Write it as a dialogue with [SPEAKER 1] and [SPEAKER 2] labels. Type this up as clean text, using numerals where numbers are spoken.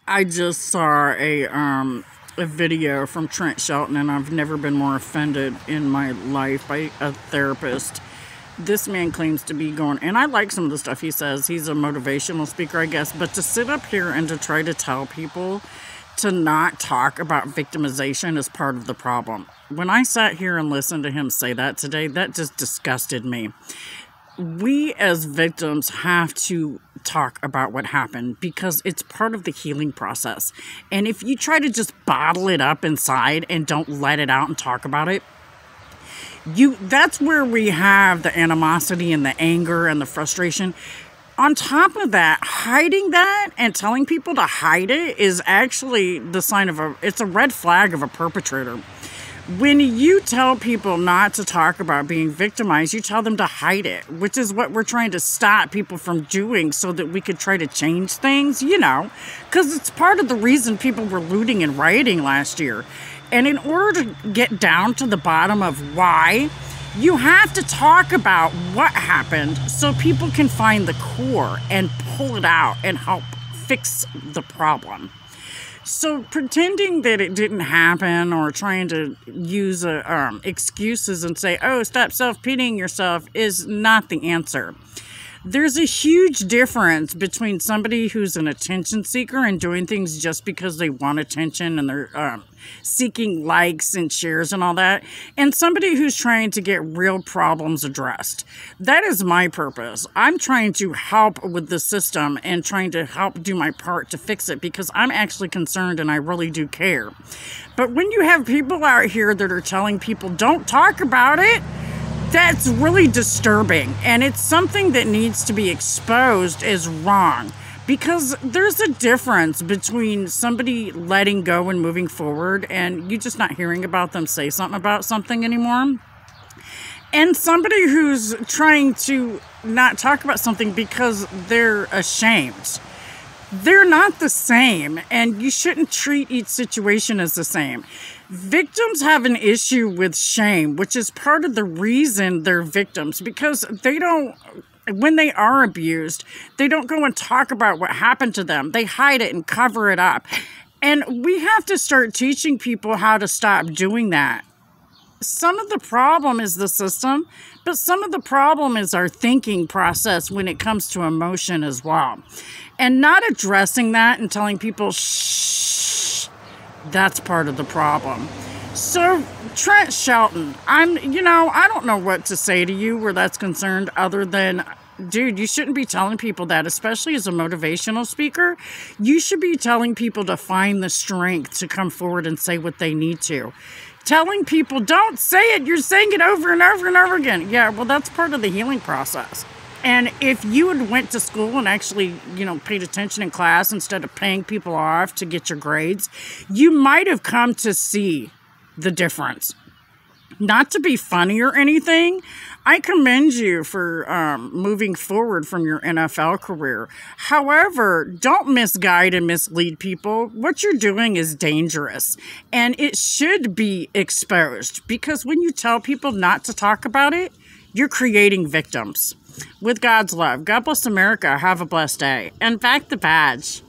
[SPEAKER 1] I just saw a video from Trent, Shelton, and I've never been more offended in my life by a therapist. This man claims to be going, and I like some of the stuff he says. He's a motivational speaker, I guess, but to sit up here and to try to tell people to not talk about victimization is part of the problem. When I sat here and listened to him say that today, that just disgusted me. We as victims have to talk about what happened because it's part of the healing process. And if you try to just bottle it up inside and don't let it out and talk about it, that's where we have the animosity and the anger and the frustration. On top of that, hiding that and telling people to hide it is actually the sign of it's a red flag of a perpetrator. When you tell people not to talk about being victimized, you tell them to hide it, which is what we're trying to stop people from doing so that we could try to change things, because it's part of the reason people were looting and rioting last year. And in order to get down to the bottom of why, you have to talk about what happened so people can find the core and pull it out and help fix the problem. So pretending that it didn't happen or trying to use excuses and say, oh, stop self-pitying yourself is not the answer. There's a huge difference between somebody who's an attention seeker and doing things just because they want attention and they're seeking likes and shares and all that, and somebody who's trying to get real problems addressed. That is my purpose. I'm trying to help with the system and trying to help do my part to fix it because I'm actually concerned and I really do care. But when you have people out here that are telling people don't talk about it, that's really disturbing, and it's something that needs to be exposed as wrong, because there's a difference between somebody letting go and moving forward and you just not hearing about them say something about something anymore, and somebody who's trying to not talk about something because they're ashamed. They're not the same, and you shouldn't treat each situation as the same. Victims have an issue with shame, which is part of the reason they're victims, because when they are abused, they don't go and talk about what happened to them. They hide it and cover it up. And we have to start teaching people how to stop doing that. Some of the problem is the system, but some of the problem is our thinking process when it comes to emotion as well. And not addressing that and telling people, shh, that's part of the problem. So, Trent Shelton, I don't know what to say to you where that's concerned other than, dude, you shouldn't be telling people that, especially as a motivational speaker. You should be telling people to find the strength to come forward and say what they need to. Telling people, don't say it, you're saying it over and over and over again. Yeah, well, that's part of the healing process. And if you had went to school and actually, paid attention in class instead of paying people off to get your grades, you might have come to see the difference. Not to be funny or anything, I commend you for moving forward from your NFL career. However, don't misguide and mislead people. What you're doing is dangerous, and it should be exposed, because when you tell people not to talk about it, you're creating victims. With God's love, God bless America. Have a blessed day. And back the badge.